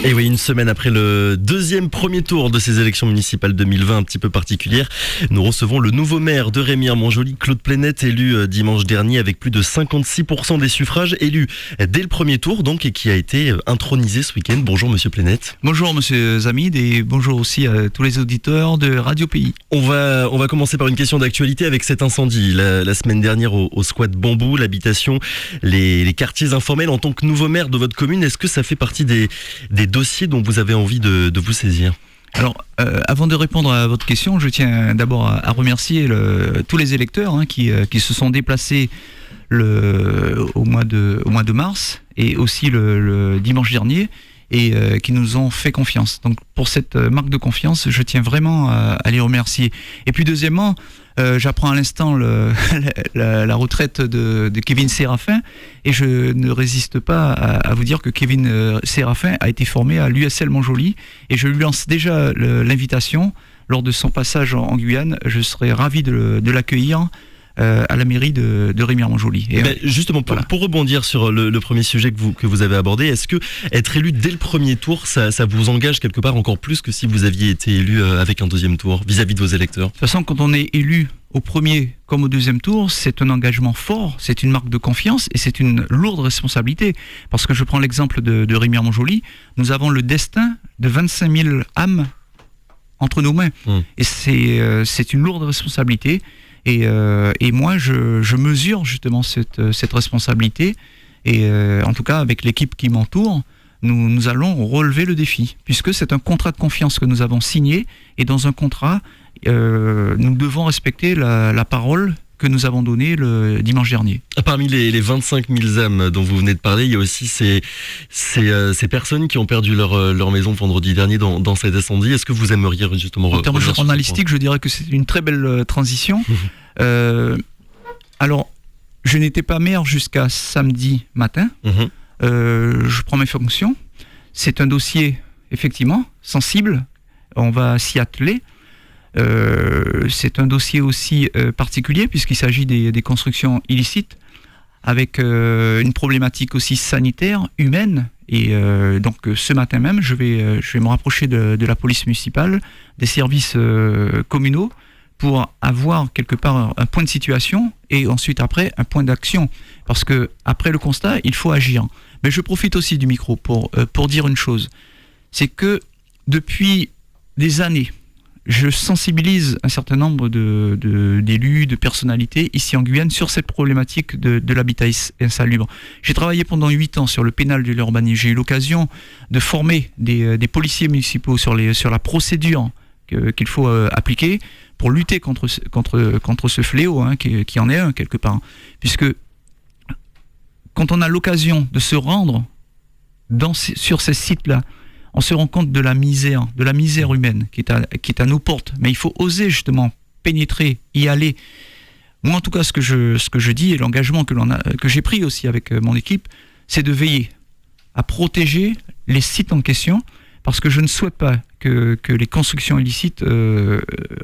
Et oui, une semaine après le premier tour de ces élections municipales 2020 un petit peu particulières, nous recevons le nouveau maire de Remire-Montjoly, Claude Plénette, élu dimanche dernier avec plus de 56% des suffrages, élu dès le premier tour donc et qui a été intronisé ce week-end. Bonjour Monsieur Plénette. Bonjour Monsieur Zamid et bonjour aussi à tous les auditeurs de Radio Pays. On va commencer par une question d'actualité avec cet incendie la semaine dernière au squat Bambou, l'habitation, les quartiers informels. En tant que nouveau maire de votre commune, est-ce que ça fait partie des dossiers dont vous avez envie de vous saisir ? Alors, avant de répondre à votre question, je tiens d'abord à remercier tous les électeurs qui se sont déplacés au mois de mars et aussi le dimanche dernier et qui nous ont fait confiance. Donc, pour cette marque de confiance, je tiens vraiment à les remercier. Et puis, deuxièmement, j'apprends à l'instant la retraite de Kevin Séraphin et je ne résiste pas à vous dire que Kevin Séraphin a été formé à l'USL Montjoly et je lui lance déjà l'invitation lors de son passage en Guyane. Je serai ravi de l'accueillir à la mairie de Remire-Montjoly. Justement, pour rebondir sur le premier sujet que vous avez abordé, est-ce que être élu dès le premier tour, ça vous engage quelque part encore plus que si vous aviez été élu avec un deuxième tour vis-à-vis de vos électeurs ? De toute façon, quand on est élu au premier comme au deuxième tour, c'est un engagement fort, c'est une marque de confiance et c'est une lourde responsabilité. Parce que je prends l'exemple de Remire-Montjoly, nous avons le destin de 25 000 âmes entre nos mains. Et c'est une lourde responsabilité. Et moi, je mesure justement cette responsabilité. Et en tout cas, avec l'équipe qui m'entoure, nous allons relever le défi. Puisque c'est un contrat de confiance que nous avons signé. Et dans un contrat, nous devons respecter la parole que nous avons donnée le dimanche dernier. Parmi les 25 000 âmes dont vous venez de parler, il y a aussi ces personnes qui ont perdu leur maison vendredi dernier dans cet incendie. Est-ce que vous aimeriez justement... En termes journalistiques, je dirais que c'est une très belle transition. Alors, je n'étais pas maire jusqu'à samedi matin. Je prends mes fonctions. C'est un dossier, effectivement, sensible. On va s'y atteler. C'est un dossier aussi particulier puisqu'il s'agit des constructions illicites avec une problématique aussi sanitaire, humaine et donc ce matin même je vais me rapprocher de la police municipale, des services communaux pour avoir quelque part un point de situation et ensuite après un point d'action parce que après le constat il faut agir. Mais je profite aussi du micro pour dire une chose, c'est que depuis des années je sensibilise un certain nombre d'élus, de personnalités ici en Guyane sur cette problématique de l'habitat insalubre. J'ai travaillé pendant 8 ans sur le pénal de l'urbanisme. J'ai eu l'occasion de former des policiers municipaux sur la procédure qu'il faut appliquer pour lutter contre ce fléau qui en est un quelque part. Puisque quand on a l'occasion de se rendre sur ces sites-là, on se rend compte de la misère humaine qui est à nos portes. Mais il faut oser justement pénétrer, y aller. Moi, en tout cas, ce que je dis et l'engagement que j'ai pris aussi avec mon équipe, c'est de veiller à protéger les sites en question, parce que je ne souhaite pas que les constructions illicites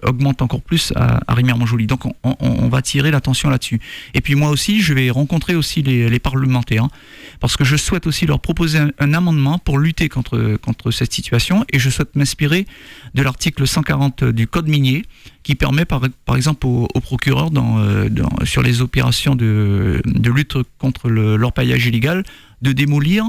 augmentent encore plus à Remire-Montjoly. Donc on va attirer l'attention là-dessus. Et puis moi aussi, je vais rencontrer aussi les parlementaires, parce que je souhaite aussi leur proposer un amendement pour lutter contre cette situation, et je souhaite m'inspirer de l'article 140 du Code minier, qui permet par exemple aux procureurs sur les opérations de lutte contre l'orpaillage illégal de démolir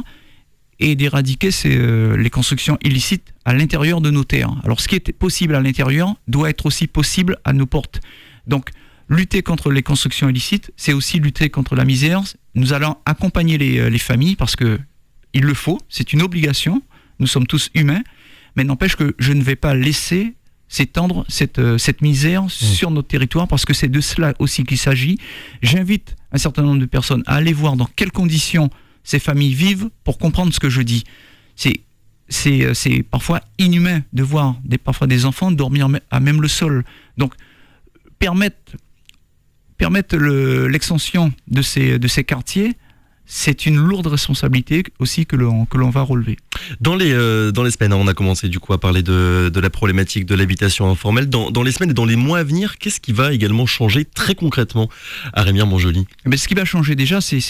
et d'éradiquer les constructions illicites à l'intérieur de nos terres. Alors ce qui est possible à l'intérieur doit être aussi possible à nos portes. Donc lutter contre les constructions illicites, c'est aussi lutter contre la misère. Nous allons accompagner les familles parce que il le faut, c'est une obligation, nous sommes tous humains, mais n'empêche que je ne vais pas laisser s'étendre cette misère sur notre territoire, parce que c'est de cela aussi qu'il s'agit. J'invite un certain nombre de personnes à aller voir dans quelles conditions ces familles vivent pour comprendre ce que je dis. C'est parfois inhumain de voir parfois des enfants dormir à même le sol. Donc, permettre l'extension de ces quartiers, c'est une lourde responsabilité aussi que l'on va relever. Dans les semaines, on a commencé du coup à parler de la problématique de l'habitation informelle. Dans les semaines et dans les mois à venir, qu'est-ce qui va également changer très concrètement à Remire-Montjoly ? Ce qui va changer déjà, c'est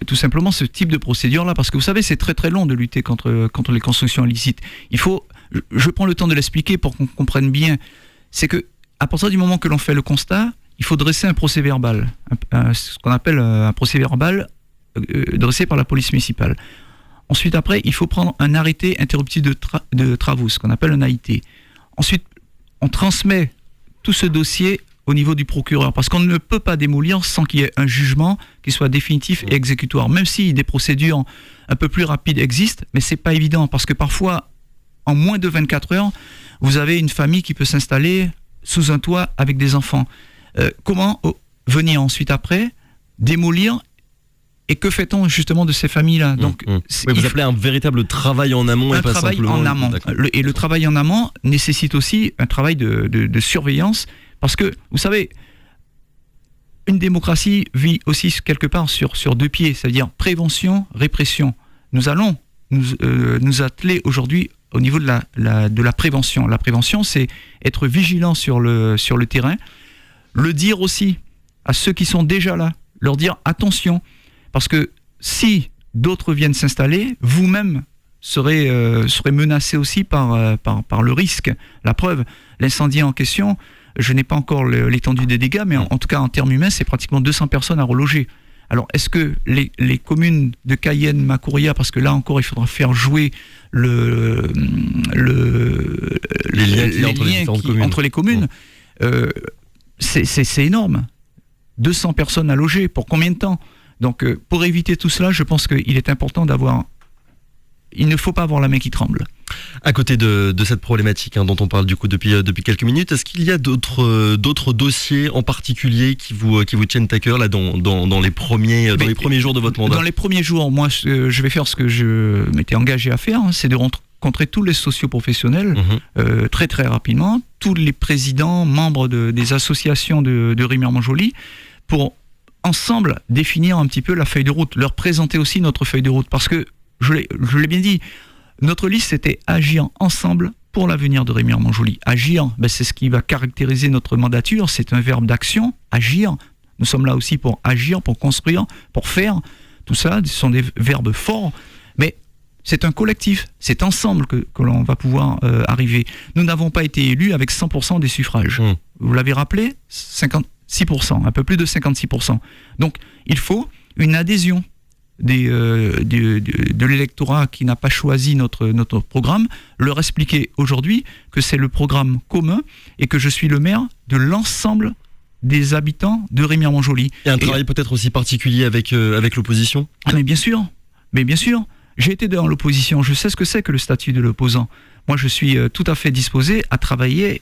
tout simplement ce type de procédure-là, parce que vous savez, c'est très très long de lutter contre les constructions illicites. Je prends le temps de l'expliquer pour qu'on comprenne bien. C'est que à partir du moment que l'on fait le constat, il faut dresser un procès verbal, ce qu'on appelle un procès verbal dressé par la police municipale. Ensuite, après, il faut prendre un arrêté interruptif de travaux, ce qu'on appelle un AIT. Ensuite, on transmet tout ce dossier au niveau du procureur, parce qu'on ne peut pas démolir sans qu'il y ait un jugement qui soit définitif et exécutoire. Même si des procédures un peu plus rapides existent, mais c'est pas évident, parce que parfois, en moins de 24 heures, vous avez une famille qui peut s'installer sous un toit avec des enfants. Comment venir ensuite après démolir? Et que fait-on justement de ces familles-là? Donc, vous appelez un véritable travail en amont et pas simplement... en amont. Et le travail en amont nécessite aussi un travail de surveillance, parce que, vous savez, une démocratie vit aussi quelque part sur deux pieds, c'est-à-dire prévention, répression. Nous allons nous atteler aujourd'hui au niveau de la prévention. La prévention, c'est être vigilant sur le terrain, le dire aussi à ceux qui sont déjà là, leur dire attention. Parce que si d'autres viennent s'installer, vous-même serez menacé aussi par le risque. La preuve, l'incendie en question, je n'ai pas encore l'étendue des dégâts, mais en tout cas en termes humains, c'est pratiquement 200 personnes à reloger. Alors est-ce que les communes de Cayenne, Macouria, parce que là encore il faudra faire jouer les liens entre les communes, c'est énorme. 200 personnes à loger, pour combien de temps ? Donc, pour éviter tout cela, je pense qu'il est important il ne faut pas avoir la main qui tremble. À côté de cette problématique dont on parle du coup depuis quelques minutes, est-ce qu'il y a d'autres dossiers en particulier qui vous tiennent à cœur là dans les premiers jours de votre mandat? Dans les premiers jours, moi, je vais faire ce que je m'étais engagé à faire, c'est de rencontrer tous les socioprofessionnels très très rapidement, tous les présidents, membres des associations de Remire-Montjoly, pour ensemble définir un petit peu la feuille de route, leur présenter aussi notre feuille de route, parce que, je l'ai bien dit, notre liste c'était agir ensemble pour l'avenir de Remire-Montjoly. Agir, c'est ce qui va caractériser notre mandature, c'est un verbe d'action, agir. Nous sommes là aussi pour agir, pour construire, pour faire. Tout ça, ce sont des verbes forts, mais c'est un collectif, c'est ensemble que l'on va pouvoir arriver. Nous n'avons pas été élus avec 100% des suffrages. Vous l'avez rappelé, 56%, un peu plus de 56%. Donc, il faut une adhésion de l'électorat qui n'a pas choisi notre programme, leur expliquer aujourd'hui que c'est le programme commun et que je suis le maire de l'ensemble des habitants de Remire-Montjoly. Et un travail peut-être aussi particulier avec l'opposition ? Mais bien sûr, j'ai été dans l'opposition, je sais ce que c'est que le statut de l'opposant. Moi, je suis tout à fait disposé à travailler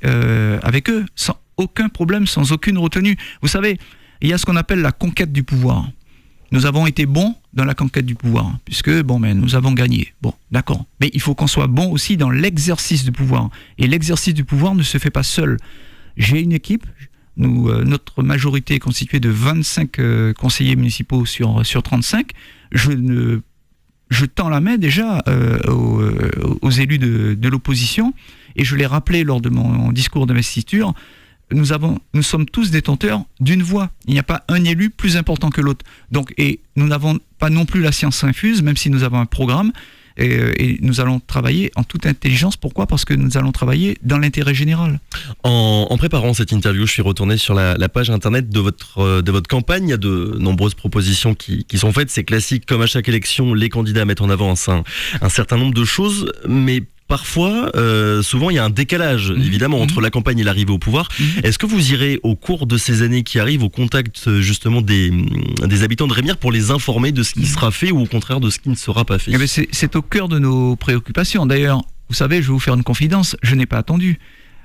avec eux, sans aucun problème, sans aucune retenue. Vous savez, il y a ce qu'on appelle la conquête du pouvoir. Nous avons été bons dans la conquête du pouvoir, puisque nous avons gagné. Bon, d'accord. Mais il faut qu'on soit bon aussi dans l'exercice du pouvoir. Et l'exercice du pouvoir ne se fait pas seul. J'ai une équipe. Notre majorité est constituée de 25 conseillers municipaux sur 35. Je tends la main déjà aux élus de l'opposition, et je l'ai rappelé lors de mon discours d'investiture. Nous sommes tous détenteurs d'une voix. Il n'y a pas un élu plus important que l'autre. Donc, et nous n'avons pas non plus la science infuse, même si nous avons un programme, et nous allons travailler en toute intelligence. Pourquoi ? Parce que nous allons travailler dans l'intérêt général. En préparant cette interview, je suis retourné sur la page internet de votre campagne. Il y a de nombreuses propositions qui sont faites. C'est classique, comme à chaque élection, les candidats mettent en avant un certain nombre de choses, mais parfois, souvent, il y a un décalage, évidemment, entre la campagne et l'arrivée au pouvoir. Est-ce que vous irez, au cours de ces années qui arrivent, au contact, justement, des habitants de Remire pour les informer de ce qui sera fait ou, au contraire, de ce qui ne sera pas fait ? C'est au cœur de nos préoccupations. D'ailleurs, vous savez, je vais vous faire une confidence, je n'ai pas attendu.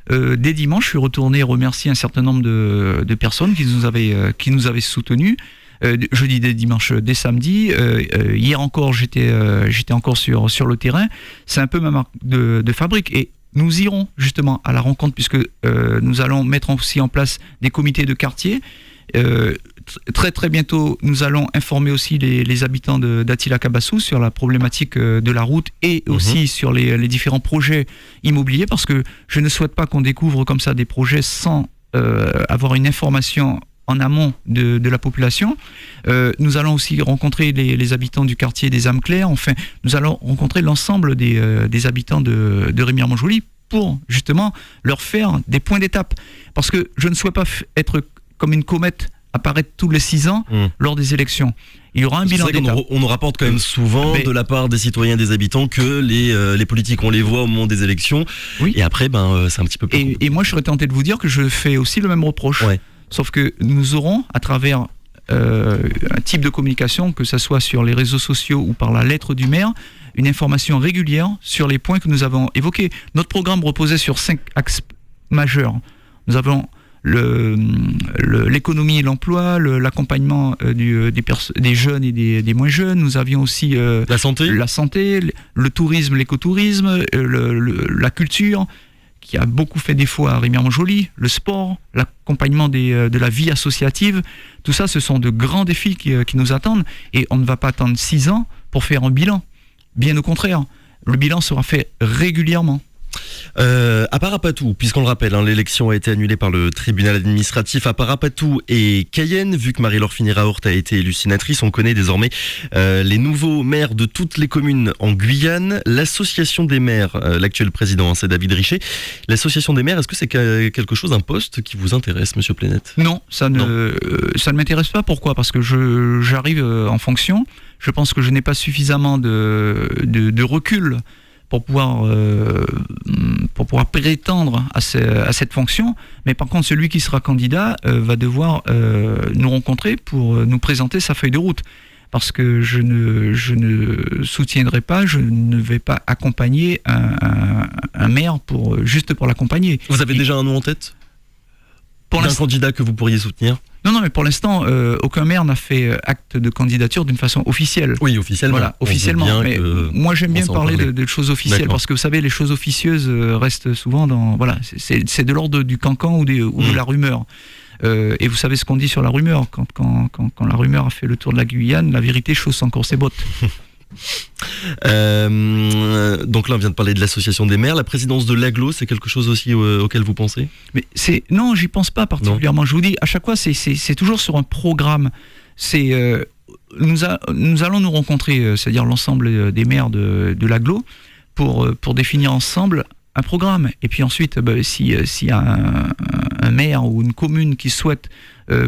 Dès dimanche, je suis retourné remercier un certain nombre de personnes qui nous avaient soutenus. Jeudi, dès dimanche, dès samedi. Hier encore, j'étais encore sur le terrain. C'est un peu ma marque de fabrique. Et nous irons justement à la rencontre, puisque nous allons mettre aussi en place des comités de quartier. très très bientôt, nous allons informer aussi les habitants d'Attila Cabassou sur la problématique de la route et aussi sur les différents projets immobiliers, parce que je ne souhaite pas qu'on découvre comme ça des projets sans avoir une information en amont de la population. Nous allons aussi rencontrer les habitants du quartier des Âmes Claires. Enfin, nous allons rencontrer l'ensemble des habitants de Rémière-Montjoly pour justement leur faire des points d'étape. Parce que je ne souhaite pas être comme une comète, apparaître tous les 6 ans lors des élections. Il y aura un bilan d'étape. On nous rapporte quand même souvent de la part des citoyens et des habitants que les politiques, on les voit au moment des élections. Oui. Et après, c'est un petit peu plus... Et moi, je serais tenté de vous dire que je fais aussi le même reproche. Ouais. Sauf que nous aurons, à travers un type de communication, que ce soit sur les réseaux sociaux ou par la lettre du maire, une information régulière sur les points que nous avons évoqués. Notre programme reposait sur 5 axes majeurs. Nous avons l'économie et l'emploi, l'accompagnement des jeunes et des moins jeunes. Nous avions aussi la santé, le tourisme, l'écotourisme, la culture, qui a beaucoup fait défaut à Rémière-Montjoly, le sport, l'accompagnement de la vie associative. Tout ça, ce sont de grands défis qui nous attendent, et on ne va pas attendre 6 ans pour faire un bilan. Bien au contraire, le bilan sera fait régulièrement. À Parapatou, puisqu'on le rappelle, l'élection a été annulée par le tribunal administratif à Parapatou et Cayenne. Vu que Marie-Laure Finira-Hort a été élue sénatrice, on connaît désormais les nouveaux maires de toutes les communes en Guyane. L'association des maires, l'actuel président, c'est David Richet. L'association des maires, est-ce que c'est quelque chose, un poste qui vous intéresse, monsieur Plennet ? Non, ça ne m'intéresse pas. Pourquoi ? Parce que j'arrive en fonction. Je pense que je n'ai pas suffisamment de recul pour pouvoir prétendre à cette fonction. Mais par contre, celui qui sera candidat va devoir nous rencontrer pour nous présenter sa feuille de route. Parce que je ne soutiendrai pas, je ne vais pas accompagner un maire juste pour l'accompagner. Vous avez déjà un nom en tête ? D'un candidat que vous pourriez soutenir ? Non, mais pour l'instant, aucun maire n'a fait acte de candidature d'une façon officielle. Oui, officiellement. Voilà, officiellement. Mais moi, j'aime bien parler de choses officielles. D'accord. Parce que vous savez, les choses officieuses restent souvent dans... Voilà, c'est de l'ordre du cancan ou de la rumeur. Et vous savez ce qu'on dit sur la rumeur. Quand la rumeur a fait le tour de la Guyane, la vérité chausse encore ses bottes. Donc là on vient de parler de l'association des maires. La présidence de l'Agglo, c'est quelque chose aussi auquel vous pensez ? Mais non, j'y pense pas particulièrement. Non. Je vous dis, à chaque fois c'est toujours sur un programme. Nous allons nous rencontrer, c'est-à-dire l'ensemble des maires de l'Agglo pour définir ensemble un programme. Et puis ensuite, s'il y a un maire ou une commune qui souhaite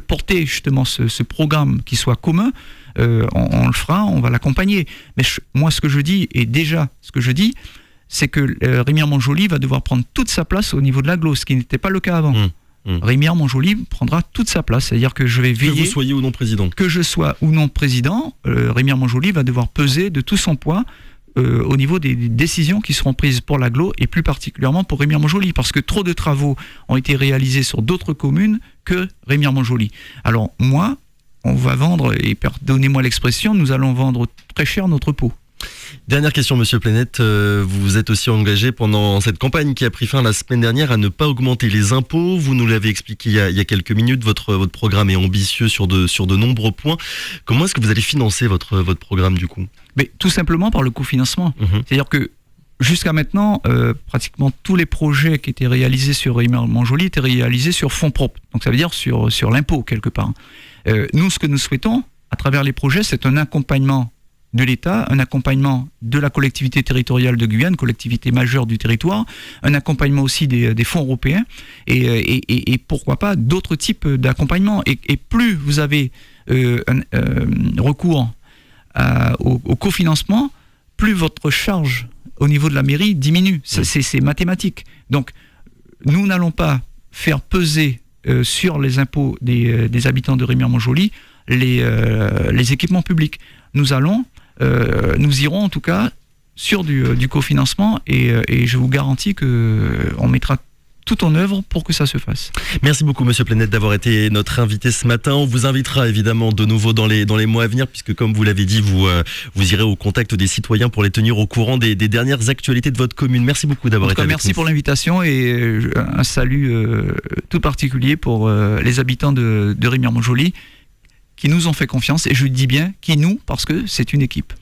porter justement ce programme qui soit commun, on le fera, on va l'accompagner. Mais moi, ce que je dis, c'est que Rémière-Montjoly va devoir prendre toute sa place au niveau de l'Agglo, ce qui n'était pas le cas avant. Rémière-Montjoly prendra toute sa place, c'est-à-dire que je vais veiller... Que vous soyez ou non président. Que je sois ou non président, Rémière-Montjoly va devoir peser de tout son poids au niveau des décisions qui seront prises pour l'Agglo et plus particulièrement pour Rémière-Montjoly, parce que trop de travaux ont été réalisés sur d'autres communes que Rémière-Montjoly. Alors moi, on va vendre, et pardonnez-moi l'expression, nous allons vendre très cher notre peau. Dernière question, monsieur Plennet, vous vous êtes aussi engagé pendant cette campagne qui a pris fin la semaine dernière à ne pas augmenter les impôts. Vous nous l'avez expliqué il y a quelques minutes, votre programme est ambitieux sur de nombreux points. Comment est-ce que vous allez financer votre programme du coup ? Mais tout simplement par le cofinancement. C'est-à-dire que jusqu'à maintenant, pratiquement tous les projets qui étaient réalisés sur Rémière-Montjoly étaient réalisés sur fonds propres. Donc ça veut dire sur l'impôt quelque part. Nous, ce que nous souhaitons à travers les projets, c'est un accompagnement de l'État, un accompagnement de la collectivité territoriale de Guyane, collectivité majeure du territoire, un accompagnement aussi des fonds européens et pourquoi pas d'autres types d'accompagnement. Et plus vous avez recours au cofinancement, plus votre charge au niveau de la mairie diminue. C'est mathématique. Donc, nous n'allons pas faire peser sur les impôts des habitants de Rémière-Montjoly les équipements publics. Nous irons en tout cas sur du cofinancement et je vous garantis qu'on mettra tout en œuvre pour que ça se fasse. Merci beaucoup monsieur Plennet d'avoir été notre invité ce matin. On vous invitera évidemment de nouveau dans les mois à venir puisque comme vous l'avez dit, vous irez au contact des citoyens pour les tenir au courant des dernières actualités de votre commune. Merci beaucoup d'avoir été avec nous. Merci pour l'invitation et un salut tout particulier pour les habitants de Rémière-Montjoly qui nous ont fait confiance, et je dis bien qui nous, parce que c'est une équipe.